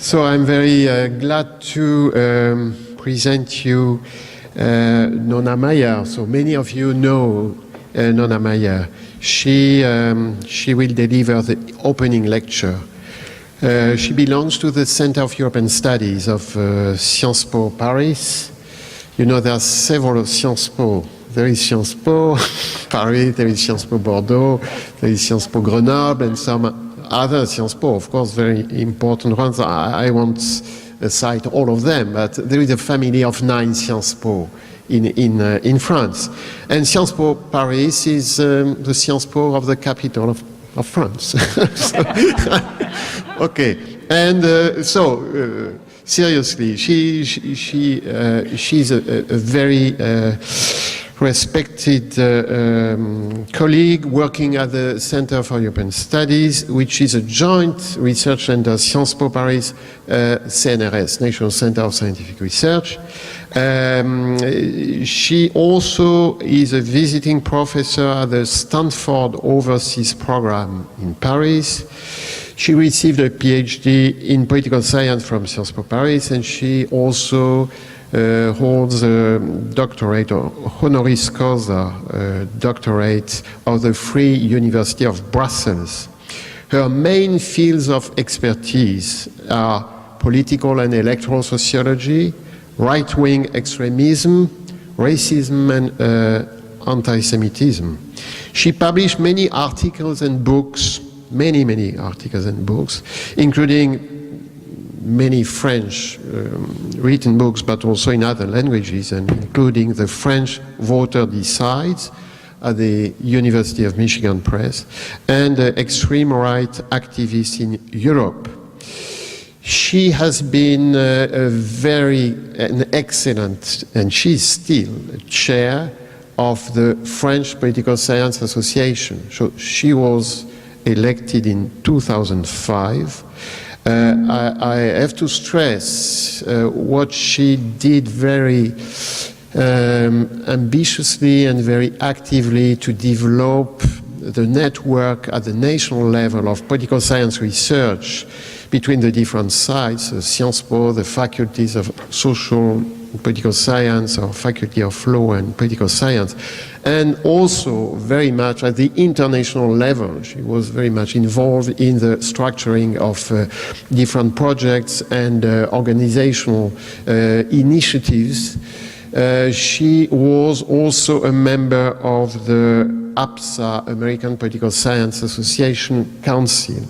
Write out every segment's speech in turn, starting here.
So I'm very glad to present you Nonna Meyer. So many of you know Nonna Meyer. She will deliver the opening lecture. She belongs to the Center of European Studies of Sciences Po Paris. You know, there are several Sciences Po. There is Sciences Po Paris, there is Sciences Po Bordeaux, there is Sciences Po Grenoble, and some other Sciences Po, of course, very important ones. I won't cite all of them, but there is a family of 9 Sciences Po in France. And Sciences Po Paris is the Sciences Po of the capital of France. Okay, and seriously, she's a very respected colleague working at the Center for European Studies, which is a joint research center, Sciences Po Paris, CNRS, National Center of Scientific Research. She also is a visiting professor at the Stanford Overseas Program in Paris. She received a PhD in political science from Sciences Po Paris, and she also holds a doctorate or honoris causa doctorate of the Free University of Brussels. Her main fields of expertise are political and electoral sociology, right-wing extremism, racism, and anti-Semitism. She published many articles and books, many articles and books, including many French written books, but also in other languages, and including the French Voter Decides at the University of Michigan Press, and extreme right activist in Europe. She has been an excellent, and she's still chair of the French Political Science Association. So she was elected in 2005. I have to stress what she did very ambitiously and very actively to develop the network at the national level of political science research between the different sites, Sciences Po, the faculties of social and political science, or faculty of law and political science, and also very much at the international level. She was very much involved in the structuring of different projects and organizational initiatives. She was also a member of the APSA, American Political Science Association Council.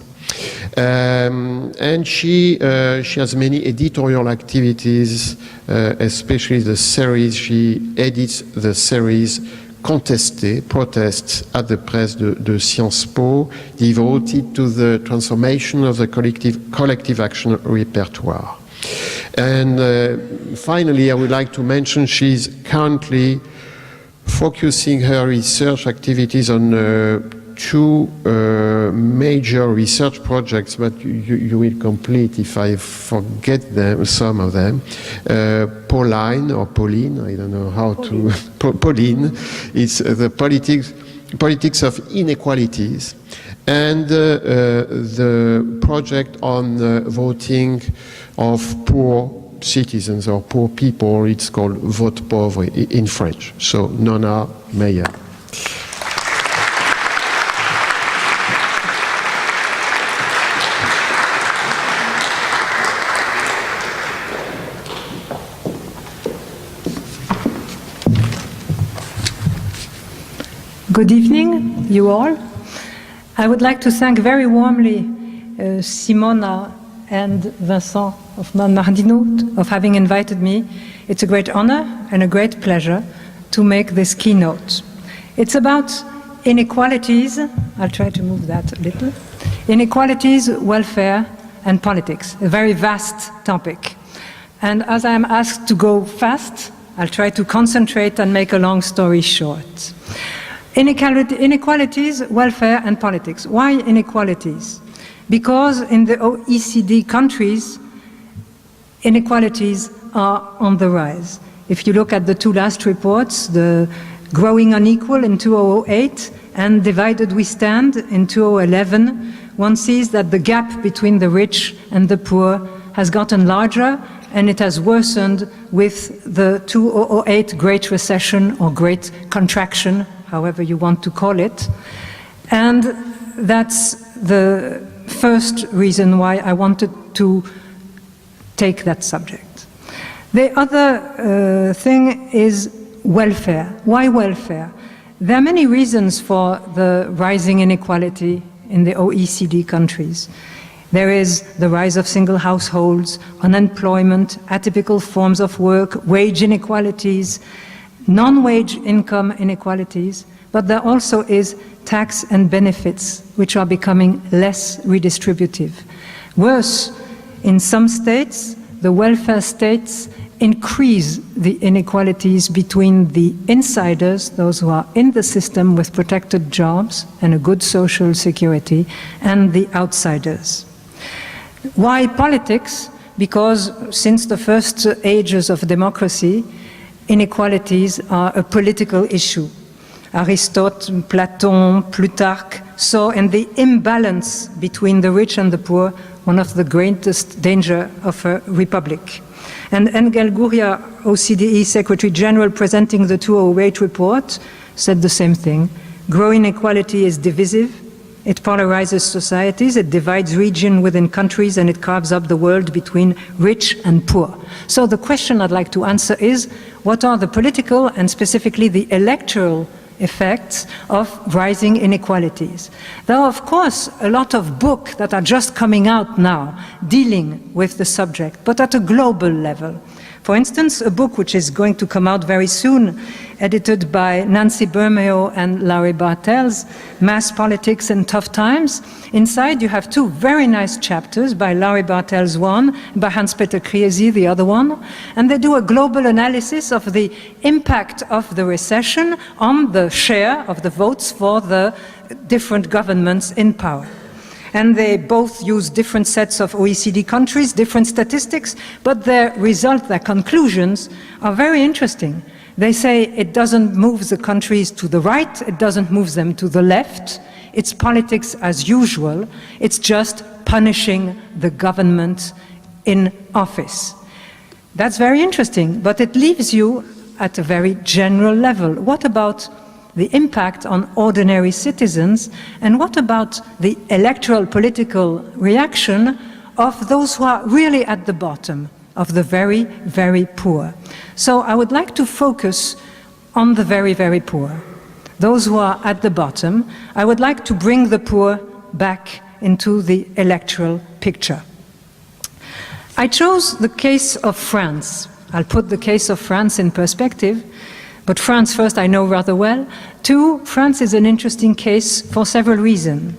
And she has many editorial activities, especially the series. She edits the series Contesté, Protests at the Presse de Sciences Po, devoted to the transformation of the collective action repertoire. And finally, I would like to mention she's currently focusing her research activities on 2 major research projects, but you will complete if I forget them, some of them. Pauline, I don't know how to... Pauline, it's the politics of inequalities, and the project on voting of poor citizens or poor people. It's called Vote Pauvre in French. So, Nonna Meyer. Good evening, you all. I would like to thank very warmly Simona and Vincent of Mannardino of having invited me. It's a great honor and a great pleasure to make this keynote. It's about inequalities. I'll try to move that a little. Inequalities, welfare, and politics, a very vast topic. And as I am asked to go fast, I'll try to concentrate and make a long story short. Inequalities, welfare, and politics. Why inequalities? Because in the OECD countries, inequalities are on the rise. If you look at the 2 last reports, the Growing Unequal in 2008 and Divided We Stand in 2011, one sees that the gap between the rich and the poor has gotten larger, and it has worsened with the 2008 Great Recession or Great Contraction, however you want to call it. And that's the first reason why I wanted to take that subject. The other thing is welfare. Why welfare? There are many reasons for the rising inequality in the OECD countries. There is the rise of single households, unemployment, atypical forms of work, wage inequalities, non-wage income inequalities, but there also is tax and benefits, which are becoming less redistributive. Worse, in some states, the welfare states increase the inequalities between the insiders, those who are in the system with protected jobs and a good social security, and the outsiders. Why politics? Because since the first ages of democracy, inequalities are a political issue. Aristotle, Platon, Plutarch saw in the imbalance between the rich and the poor one of the greatest danger of a republic. And Engel Gurria, OCDE Secretary General, presenting the 2008 report, said the same thing. Growing inequality is divisive. It polarizes societies, it divides region within countries, and it carves up the world between rich and poor. So the question I'd like to answer is, what are the political and specifically the electoral effects of rising inequalities? There are, of course, a lot of books that are just coming out now dealing with the subject, but at a global level. For instance, a book which is going to come out very soon, edited by Nancy Bermeo and Larry Bartels, Mass Politics in Tough Times. Inside you have two very nice chapters, by Larry Bartels one, by Hans-Peter Kriesi the other one, and they do a global analysis of the impact of the recession on the share of the votes for the different governments in power. And they both use different sets of OECD countries, different statistics, but their results, their conclusions are very interesting. They say it doesn't move the countries to the right, it doesn't move them to the left, it's politics as usual, it's just punishing the government in office. That's very interesting, but it leaves you at a very general level. What about the impact on ordinary citizens, and what about the electoral political reaction of those who are really at the bottom, of the very, very poor? So I would like to focus on the very, very poor, those who are at the bottom. I would like to bring the poor back into the electoral picture. I chose the case of France. I'll put the case of France in perspective. But France, first, I know rather well. Two, France is an interesting case for several reasons.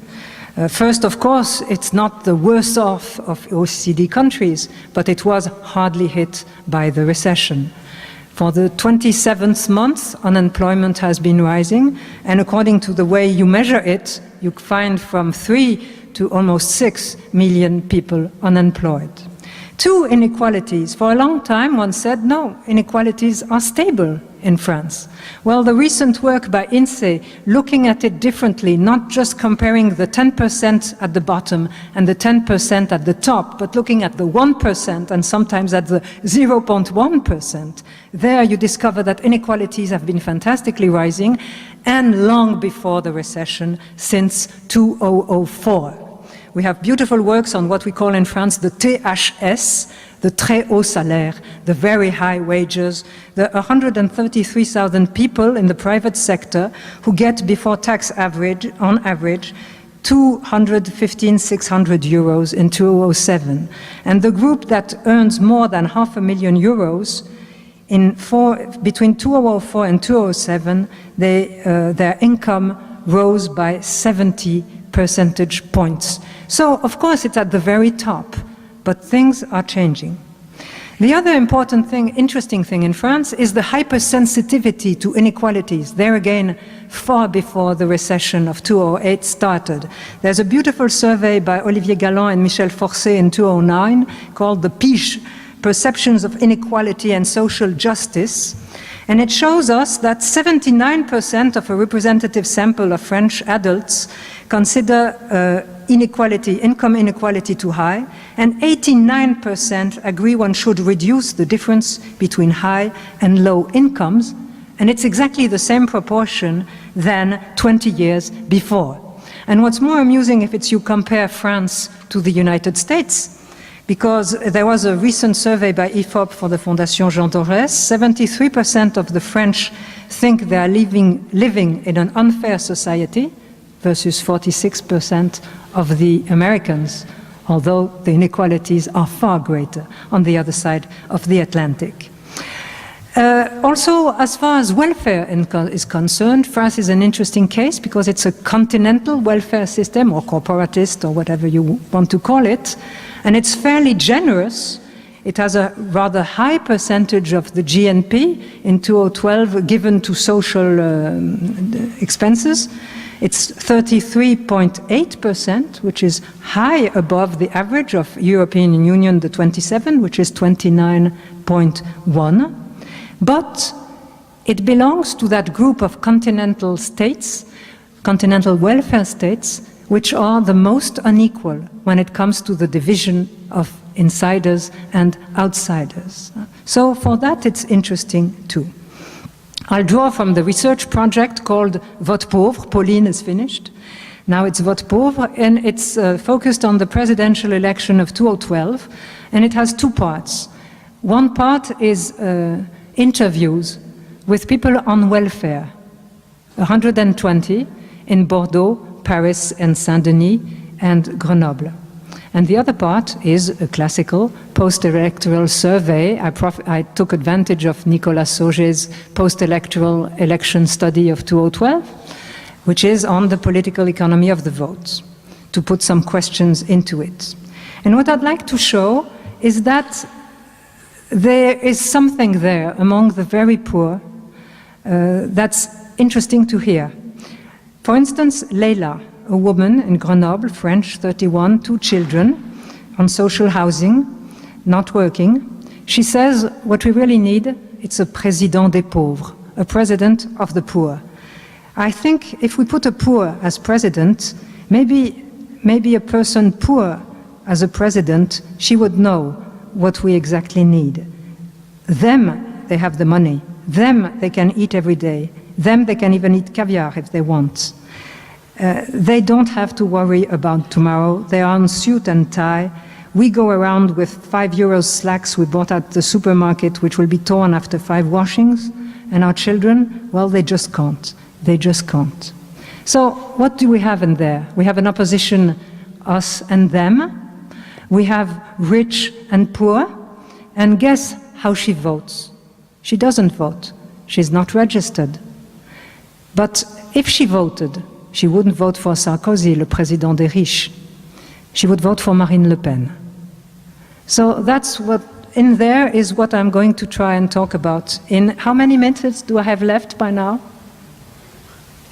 First, of course, it's not the worst off of OECD countries, but it was hardly hit by the recession. For the 27th month, unemployment has been rising, and according to the way you measure it, you find from 3 to almost 6 million people unemployed. Two, inequalities. For a long time, one said, no, inequalities are stable in France. Well, the recent work by INSEE, looking at it differently, not just comparing the 10% at the bottom and the 10% at the top, but looking at the 1% and sometimes at the 0.1%, there you discover that inequalities have been fantastically rising, and long before the recession, since 2004. We have beautiful works on what we call in France the THS, the très haut salaire, the very high wages. There are 133,000 people in the private sector who get before tax average, on average, 215,600 euros in 2007. And the group that earns more than €500,000, between 2004 and 2007, their income rose by 70 percentage points. So, of course, it's at the very top, but things are changing. The other important thing, interesting thing in France is the hypersensitivity to inequalities. There again, far before the recession of 2008 started. There's a beautiful survey by Olivier Galland and Michel Forcé in 2009 called the PIGE, Perceptions of Inequality and Social Justice. And it shows us that 79% of a representative sample of French adults consider income inequality too high, and 89% agree one should reduce the difference between high and low incomes, and it's exactly the same proportion than 20 years before. And what's more amusing if it's you compare France to the United States, because there was a recent survey by IFOP for the Fondation Jean Jaurès, 73% of the French think they are living in an unfair society versus 46% of the Americans, although the inequalities are far greater on the other side of the Atlantic. Also, as far as welfare is concerned, France is an interesting case because it's a continental welfare system, or corporatist, or whatever you want to call it, and it's fairly generous. It has a rather high percentage of the GNP in 2012 given to social expenses. It's 33.8%, which is high above the average of European Union, the 27, which is 29.1. But it belongs to that group of continental states, continental welfare states, which are the most unequal when it comes to the division of insiders and outsiders. So for that, it's interesting too. I'll draw from the research project called Vote Pauvre. Pauline is finished. Now it's Vote Pauvre, and it's focused on the presidential election of 2012, and it has two parts. One part is interviews with people on welfare, 120 in Bordeaux, Paris, and Saint-Denis, and Grenoble. And the other part is a classical post-electoral survey. I took advantage of Nicolas Sauget's post-electoral election study of 2012, which is on the political economy of the vote, to put some questions into it. And what I'd like to show is that there is something there among the very poor that's interesting to hear. For instance, Leila, a woman in Grenoble, French, 31, 2 children, on social housing, not working. She says, what we really need, it's a président des pauvres, a president of the poor. I think if we put a poor as president, maybe a person poor as a president, she would know what we exactly need. Them, they have the money. Them, they can eat every day. Them, they can even eat caviar if they want. They don't have to worry about tomorrow. They are in suit and tie. We go around with €5 slacks we bought at the supermarket, which will be torn after 5 washings. And our children, well, they just can't. They just can't. So what do we have in there? We have an opposition, us and them. We have rich and poor. And guess how she votes? She doesn't vote. She's not registered. But if she voted, she wouldn't vote for Sarkozy, le président des riches. She would vote for Marine Le Pen. So that's what, in there is what I'm going to try and talk about. In how many minutes do I have left by now?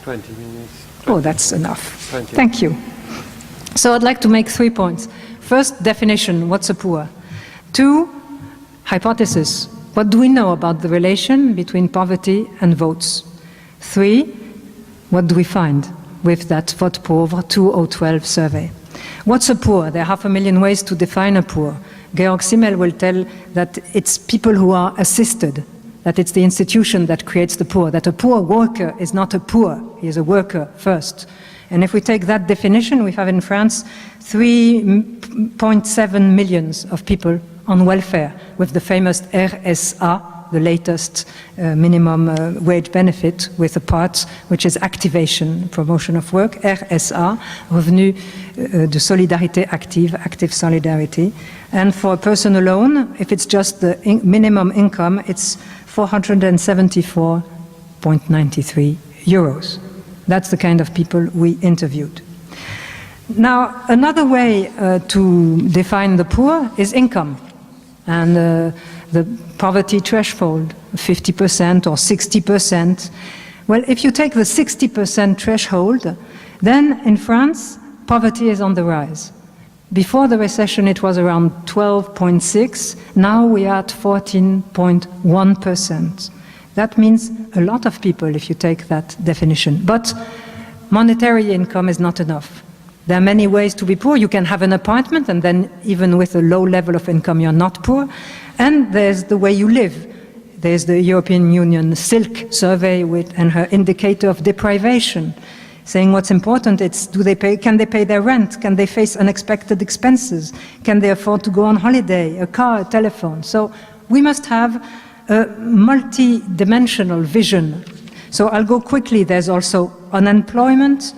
20 minutes. 20. Oh, that's enough. 20. Thank you. So I'd like to make 3 points. First, definition, what's a poor? 2, hypothesis. What do we know about the relation between poverty and votes? 3, what do we find with that Vote Pauvre 2012 survey? What's a poor? There are 500,000 ways to define a poor. Georg Simmel will tell that it's people who are assisted, that it's the institution that creates the poor, that a poor worker is not a poor, he is a worker first. And if we take that definition, we have in France 3.7 million of people on welfare with the famous RSA, the latest minimum wage benefit, with a part which is activation, promotion of work, RSA, Revenu de Solidarité Active, active solidarity. And for a person alone, if it's just the minimum income, it's 474.93 euros. That's the kind of people we interviewed. Now, another way to define the poor is income. And the poverty threshold, 50% or 60%. Well, if you take the 60% threshold, then in France, poverty is on the rise. Before the recession, it was around 12.6. Now we are at 14.1%. That means a lot of people if you take that definition. But monetary income is not enough. There are many ways to be poor. You can have an apartment, and then even with a low level of income, you're not poor. And there's the way you live. There's the European Union Silk survey and her indicator of deprivation, saying what's important is, can they pay their rent? Can they face unexpected expenses? Can they afford to go on holiday, a car, a telephone? So we must have a multi-dimensional vision. So I'll go quickly. There's also unemployment.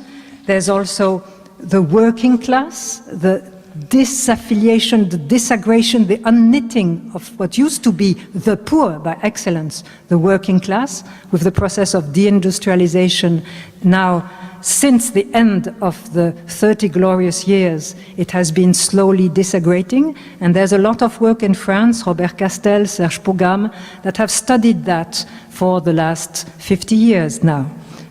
There's also the working class, the disaffiliation, the disaggregation, the unknitting of what used to be the poor by excellence, the working class, with the process of deindustrialization. Now, since the end of the 30 glorious years, it has been slowly disaggregating, and there's a lot of work in France, Robert Castel, Serge Pogam, that have studied that for the last 50 years now.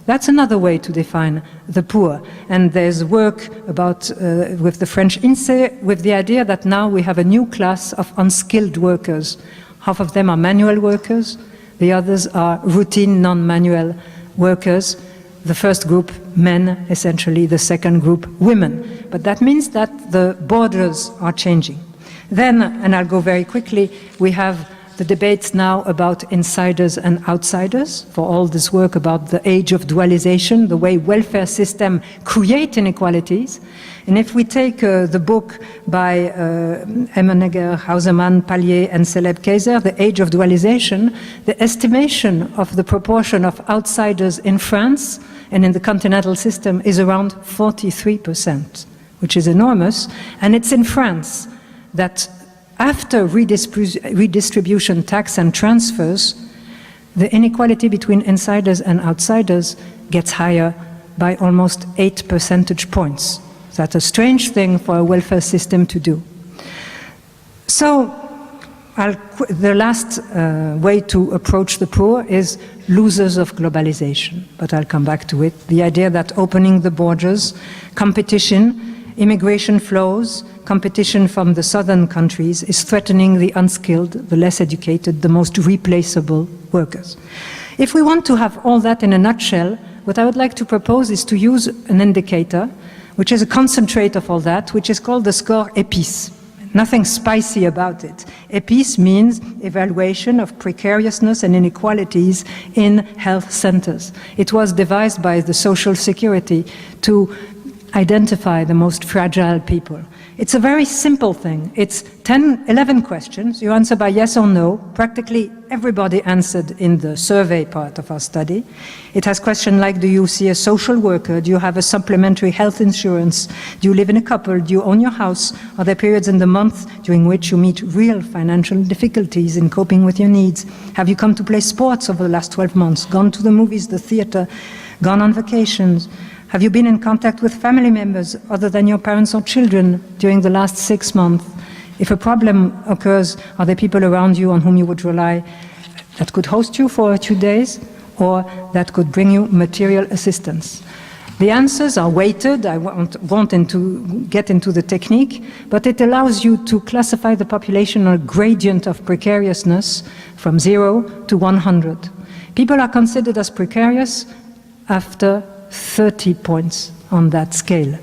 That's another way to define the poor. And there's work about, with the French INSEE, with the idea that now we have a new class of unskilled workers. Half of them are manual workers, the others are routine, non-manual workers. The first group, men, essentially, the second group, women. But that means that the borders are changing. Then, and I'll go very quickly, we have the debates now about insiders and outsiders, for all this work about the age of dualization, the way welfare systems create inequalities. And if we take the book by Emmenegger, Hausermann, Pallier, and Celeb-Kaiser, The Age of Dualization, the estimation of the proportion of outsiders in France and in the continental system is around 43%, which is enormous. And it's in France that after redistribution, tax and transfers, the inequality between insiders and outsiders gets higher by almost 8 percentage points. That's a strange thing for a welfare system to do. So, the last way to approach the poor is losers of globalization, but I'll come back to it. The idea that opening the borders, competition, immigration flows, competition from the southern countries is threatening the unskilled, the less educated, the most replaceable workers. If we want to have all that in a nutshell, what I would like to propose is to use an indicator, which is a concentrate of all that, which is called the score EPICE. Nothing spicy about it. EPICE means evaluation of precariousness and inequalities in health centers. It was devised by the Social Security to identify the most fragile people. It's a very simple thing. It's 11 questions. You answer by yes or no. Practically everybody answered in the survey part of our study. It has questions like, do you see a social worker? Do you have a supplementary health insurance? Do you live in a couple? Do you own your house? Are there periods in the month during which you meet real financial difficulties in coping with your needs? Have you come to play sports over the last 12 months? Gone to the movies, the theater, gone on vacations? Have you been in contact with family members other than your parents or children during the last 6 months? If a problem occurs, are there people around you on whom you would rely that could host you for a few days or that could bring you material assistance? The answers are weighted. I won't get into the technique, but it allows you to classify the population on a gradient of precariousness from 0 to 100. People are considered as precarious after 30 points on that scale.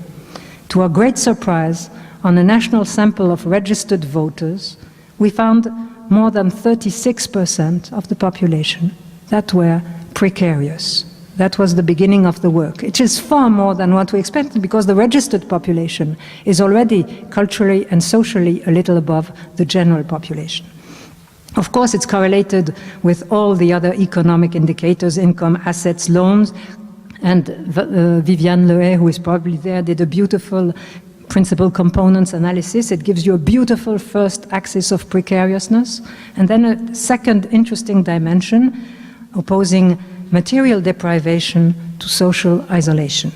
To our great surprise, on a national sample of registered voters, we found more than 36% of the population that were precarious. That was the beginning of the work. It is far more than what we expected because the registered population is already culturally and socially a little above the general population. Of course, it's correlated with all the other economic indicators, income, assets, loans, and Viviane Lehay, who is probably there, did a beautiful principal components analysis. It gives you a beautiful first axis of precariousness, and then a second interesting dimension, opposing material deprivation to social isolation.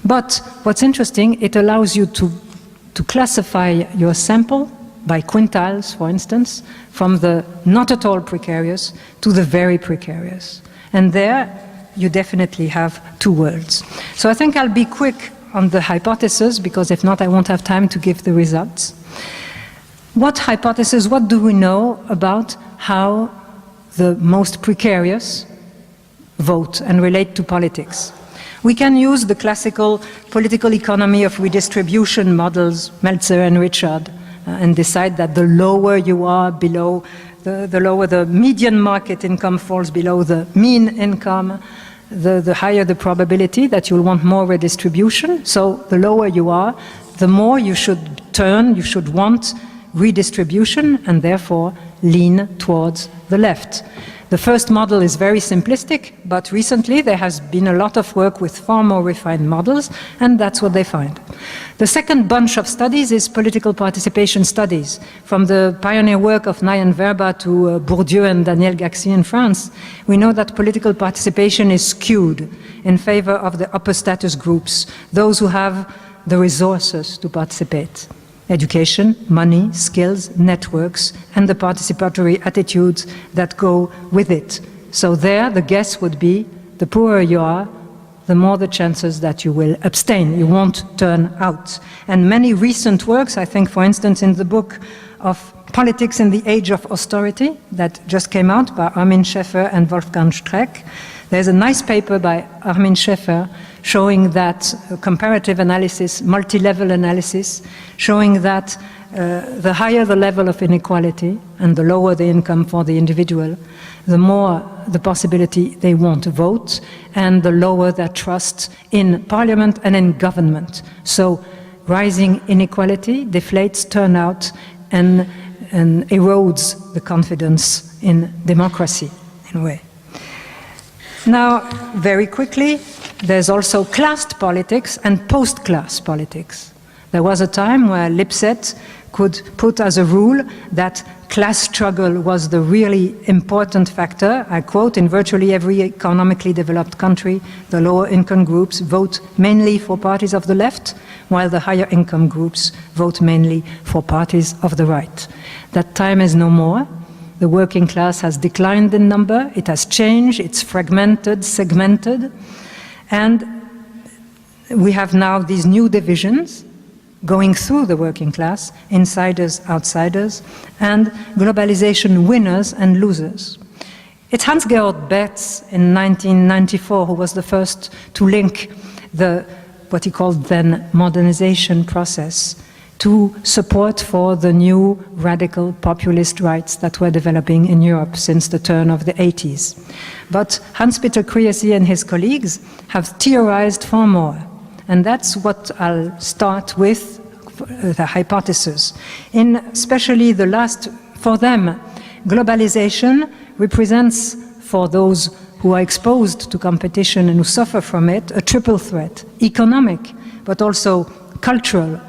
But what's interesting, it allows you to classify your sample by quintiles, for instance, from the not at all precarious to the very precarious. And there, you definitely have two worlds. So I think I'll be quick on the hypothesis, because if not, I won't have time to give the results. What hypothesis, what do we know about how the most precarious vote and relate to politics? We can use the classical political economy of redistribution models, Meltzer and Richard, and decide that the lower you are below, the lower the median market income falls below the mean income, the higher the probability that you'll want more redistribution. So the lower you are, the more you should want redistribution and therefore lean towards the left. The first model is very simplistic, but recently there has been a lot of work with far more refined models, and that's what they find. The second bunch of studies is political participation studies. From the pioneer work of Nayan Verba to Bourdieu and Daniel Gaxi in France, we know that political participation is skewed in favor of the upper status groups, those who have the resources to participate. Education, money, skills, networks, and the participatory attitudes that go with it. So there, the guess would be, the poorer you are, the more the chances that you will abstain, you won't turn out. And many recent works, I think, for instance, in the book of Politics in the Age of Austerity, that just came out by Armin Schäfer and Wolfgang Streck, there's a nice paper by Armin Schäfer showing that comparative analysis, multi-level analysis, showing that the higher the level of inequality and the lower the income for the individual, the more the possibility they want to vote and the lower their trust in parliament and in government. So rising inequality deflates turnout and erodes the confidence in democracy in a way. Now, very quickly, there's also class politics and post-class politics. There was a time where Lipset could put as a rule that class struggle was the really important factor. I quote, in virtually every economically developed country, the lower income groups vote mainly for parties of the left, while the higher income groups vote mainly for parties of the right. That time is no more. The working class has declined in number, it has changed, it's fragmented, segmented, and we have now these new divisions going through the working class, insiders, outsiders, and globalization winners and losers. It's Hans-Georg Betz in 1994 who was the first to link what he called then modernization process to support for the new radical populist rights that were developing in Europe since the turn of the 80s. But Hans-Peter Kriesi and his colleagues have theorized far more. And that's what I'll start with, the hypothesis. In especially the last, for them, globalization represents, for those who are exposed to competition and who suffer from it, a triple threat: economic, but also cultural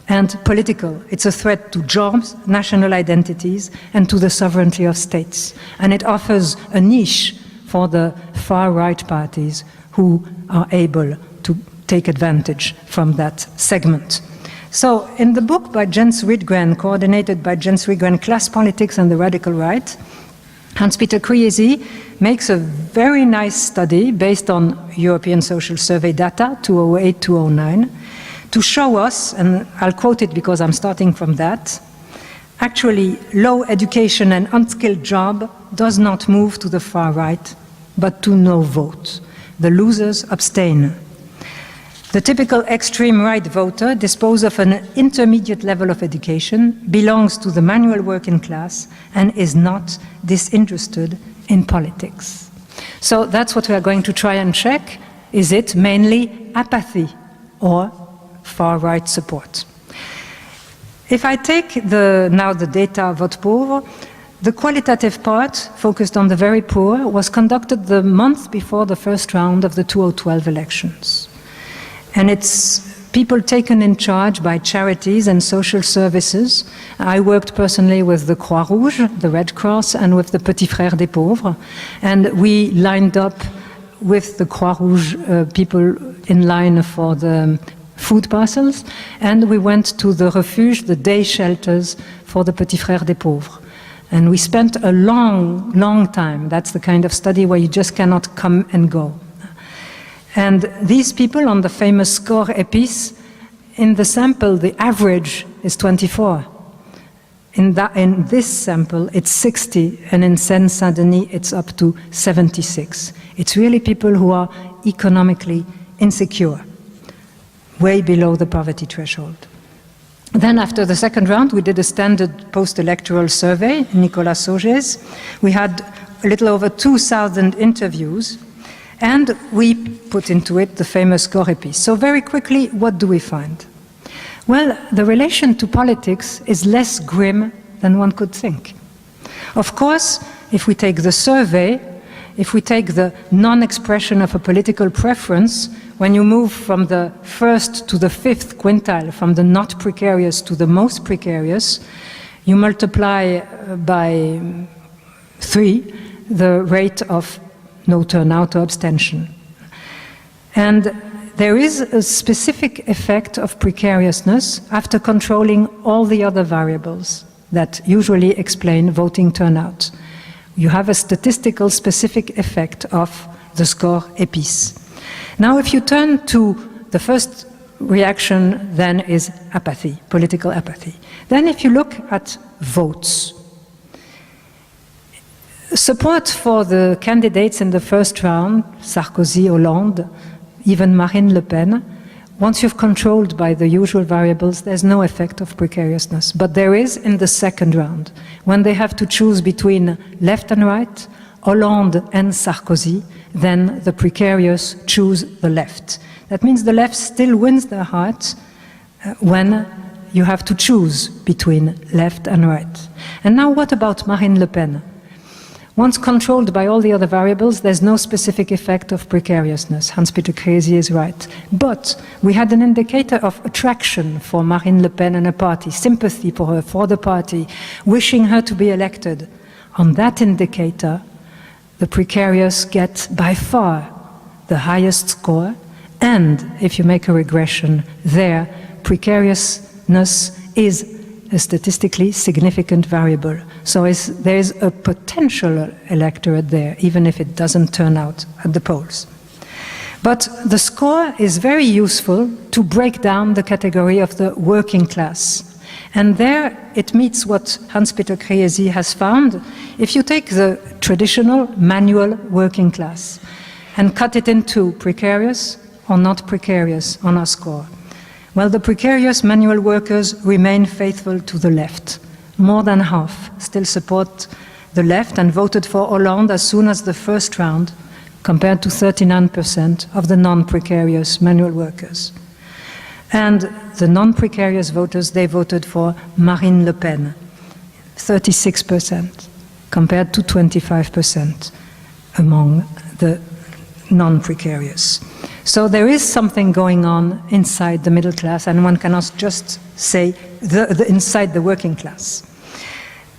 and political. It's a threat to jobs, national identities, and to the sovereignty of states. And it offers a niche for the far-right parties who are able to take advantage from that segment. So in the book by Jens Rydgren, coordinated by Jens Rydgren, Class Politics and the Radical Right, Hans-Peter Kriesi makes a very nice study based on European Social Survey data, 2008-2009, to show us, and I'll quote it because I'm starting from that, actually low education and unskilled job does not move to the far right, but to no vote. The losers abstain. The typical extreme right voter disposes of an intermediate level of education, belongs to the manual working class, and is not disinterested in politics. So that's what we are going to try and check. Is it mainly apathy or far-right support? If I take now the data vote pauvre, the qualitative part, focused on the very poor, was conducted the month before the first round of the 2012 elections. And it's people taken in charge by charities and social services. I worked personally with the Croix-Rouge, the Red Cross, and with the Petits Frères des Pauvres. And we lined up with the Croix-Rouge people in line for the food parcels, and we went to the refuge, the day shelters for the Petits Frères des Pauvres. And we spent a long, long time. That's the kind of study where you just cannot come and go. And these people on the famous score EPIS, in the sample, the average is 24. In this sample, it's 60, and in Seine-Saint-Denis, it's up to 76. It's really people who are economically insecure, way below the poverty threshold. Then after the second round, we did a standard post-electoral survey, Nicolas Sauger's. We had a little over 2,000 interviews, and we put into it the famous score piece. So very quickly, what do we find? Well, the relation to politics is less grim than one could think. Of course, if we take the survey, if we take the non-expression of a political preference, when you move from the first to the fifth quintile, from the not precarious to the most precarious, you multiply by 3 the rate of no turnout or abstention. And there is a specific effect of precariousness after controlling all the other variables that usually explain voting turnout. You have a statistical specific effect of the score épice. Now, if you turn to the first reaction, then is apathy, political apathy. Then if you look at votes, support for the candidates in the first round, Sarkozy, Hollande, even Marine Le Pen, once you've controlled by the usual variables, there's no effect of precariousness. But there is in the second round, when they have to choose between left and right, Hollande and Sarkozy, then the precarious choose the left. That means the left still wins their hearts when you have to choose between left and right. And now what about Marine Le Pen? Once controlled by all the other variables, there's no specific effect of precariousness. Hans-Peter Kresi is right. But we had an indicator of attraction for Marine Le Pen and a party, sympathy for her, for the party, wishing her to be elected. On that indicator, the precarious get by far the highest score, and if you make a regression there, precariousness is a statistically significant variable. So there is a potential electorate there, even if it doesn't turn out at the polls. But the score is very useful to break down the category of the working class. And there it meets what Hans-Peter Kresi has found. If you take the traditional manual working class and cut it into precarious or not precarious on our score, well, the precarious manual workers remain faithful to the left. More than half still support the left and voted for Hollande as soon as the first round, compared to 39% of the non-precarious manual workers. And the non-precarious voters, they voted for Marine Le Pen, 36%, compared to 25% among the non-precarious. So there is something going on inside the middle class, and one cannot just say inside the working class.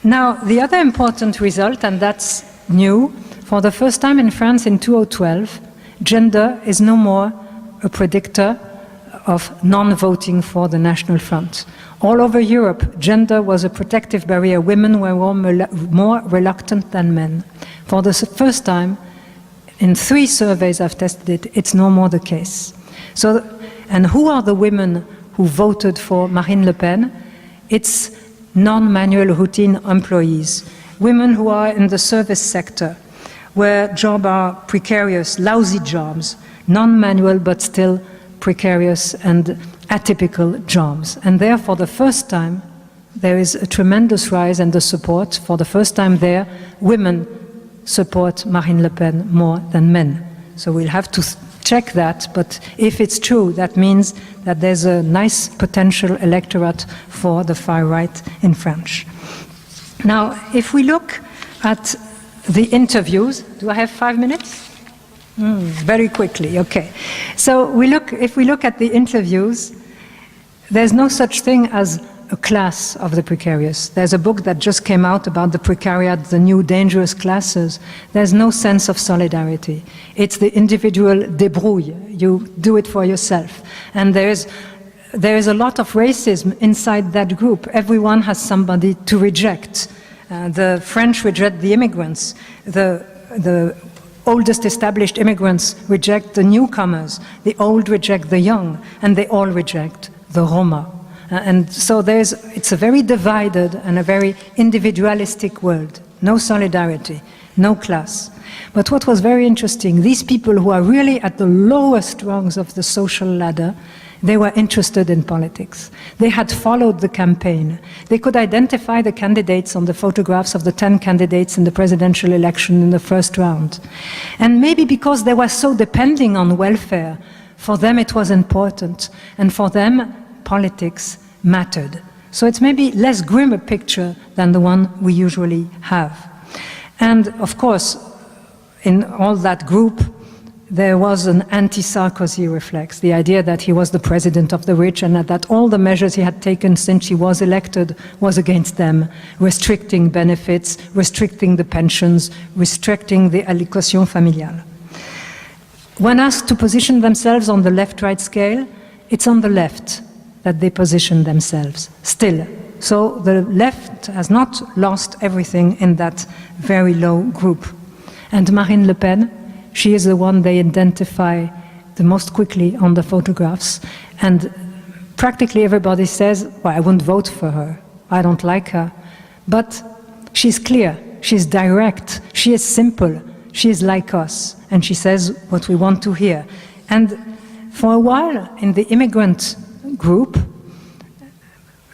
Now, the other important result, and that's new, for the first time in France in 2012, gender is no more a predictor of non-voting for the National Front. All over Europe, gender was a protective barrier. Women were more reluctant than men. For the first time, in 3 surveys I've tested it, it's no more the case. So, and who are the women who voted for Marine Le Pen? It's non-manual routine employees, women who are in the service sector, where jobs are precarious, lousy jobs, non-manual but still precarious and atypical jobs. And there, for the first time, there is a tremendous rise in the support. For the first time there, women support Marine Le Pen more than men. So we'll have to check that, but if it's true, that means that there's a nice potential electorate for the far right in France. Now, if we look at the interviews, do I have 5 minutes? Very quickly, okay. So if we look at the interviews, there's no such thing as a class of the precarious. There's a book that just came out about the precariat, the new dangerous classes. There's no sense of solidarity. It's the individual débrouille. You do it for yourself. And there is a lot of racism inside that group. Everyone has somebody to reject. The French reject the immigrants. The oldest established immigrants reject the newcomers. The old reject the young. And they all reject the Roma. And so it's a very divided and a very individualistic world. No solidarity. no class. But what was very interesting, these people who are really at the lowest rungs of the social ladder, they were interested in politics. They had followed the campaign. They could identify the candidates on the photographs of the 10 candidates in the presidential election in the first round. And maybe because they were so depending on welfare, for them it was important. And for them, politics mattered. So it's maybe less grim a picture than the one we usually have. And of course, in all that group, there was an anti-Sarkozy reflex, the idea that he was the president of the rich and that all the measures he had taken since he was elected was against them, restricting benefits, restricting the pensions, restricting the allocation familiale. When asked to position themselves on the left-right scale, it's on the left that they position themselves, still. So the left has not lost everything in that very low group. And Marine Le Pen, she is the one they identify the most quickly on the photographs. And practically everybody says, well, I wouldn't vote for her. I don't like her. But she's clear, she's direct, she is simple, she is like us, and she says what we want to hear. And for a while, in the immigrant group,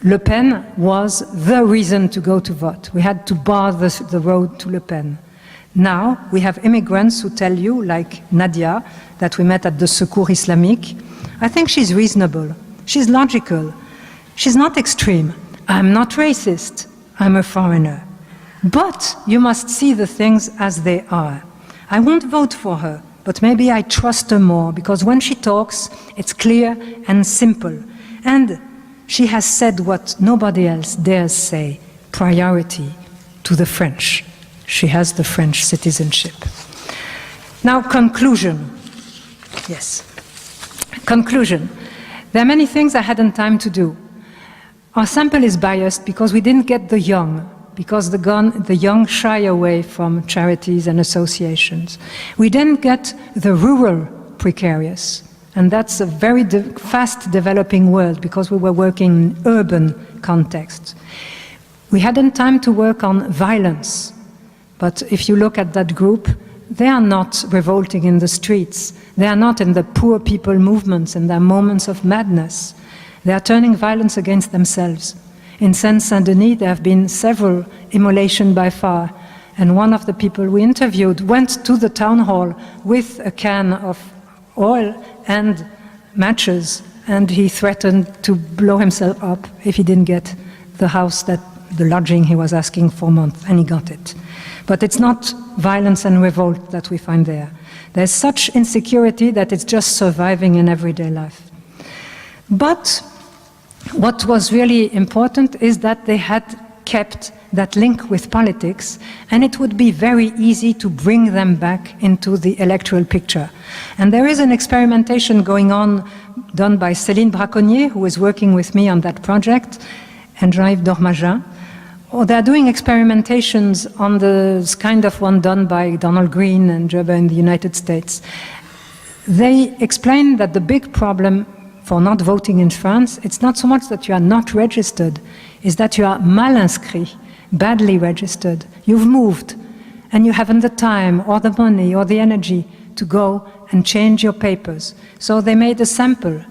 Le Pen was the reason to go to vote. We had to bar the road to Le Pen. Now, we have immigrants who tell you, like Nadia, that we met at the Secours Islamique, I think she's reasonable, she's logical, she's not extreme. I'm not racist, I'm a foreigner. But you must see the things as they are. I won't vote for her, but maybe I trust her more, because when she talks, it's clear and simple. And she has said what nobody else dares say, priority to the French. She has the French citizenship. Now, conclusion. Yes. Conclusion. There are many things I hadn't time to do. Our sample is biased because we didn't get the young, because the young shy away from charities and associations. We didn't get the rural precarious, and that's a very fast developing world because we were working in urban contexts. We hadn't time to work on violence. But if you look at that group, they are not revolting in the streets. They are not in the poor people movements in their moments of madness. They are turning violence against themselves. In Seine-Saint-Denis, there have been several immolations by fire. And one of the people we interviewed went to the town hall with a can of oil and matches, and he threatened to blow himself up if he didn't get the lodging he was asking for a month, and he got it. But it's not violence and revolt that we find there. There's such insecurity that it's just surviving in everyday life. But what was really important is that they had kept that link with politics, and it would be very easy to bring them back into the electoral picture. And there is an experimentation going on done by Céline Braconnier, who is working with me on that project, and Jean-Yves Dormagin. They're doing experimentations on the kind of one done by Donald Green and Gerber in the United States. They explain that the big problem for not voting in France, it's not so much that you are not registered, is that you are mal inscrit, badly registered. You've moved, and you haven't the time or the money or the energy to go and change your papers. So they made a sample.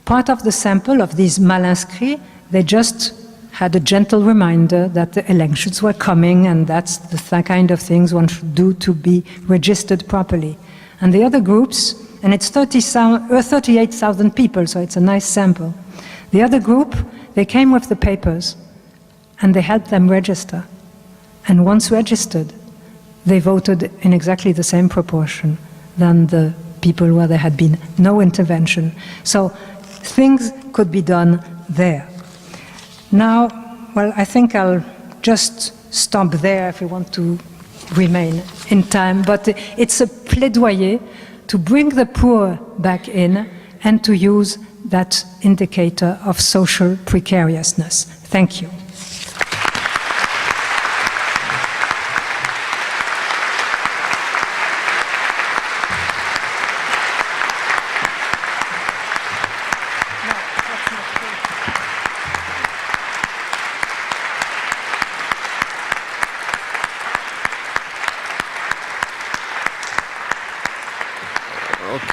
Part of the sample of these mal inscrits, they just had a gentle reminder that the elections were coming, and that's the kind of things one should do to be registered properly. And the other groups, and it's 38,000 people, so it's a nice sample. The other group, they came with the papers, and they helped them register. And once registered, they voted in exactly the same proportion than the people where there had been no intervention. So things could be done there. Now, well, I think I'll just stop there if we want to remain in time, but it's a plaidoyer to bring the poor back in and to use that indicator of social precariousness. Thank you.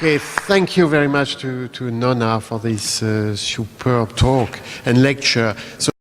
Okay, thank you very much to Nonna for this superb talk and lecture. So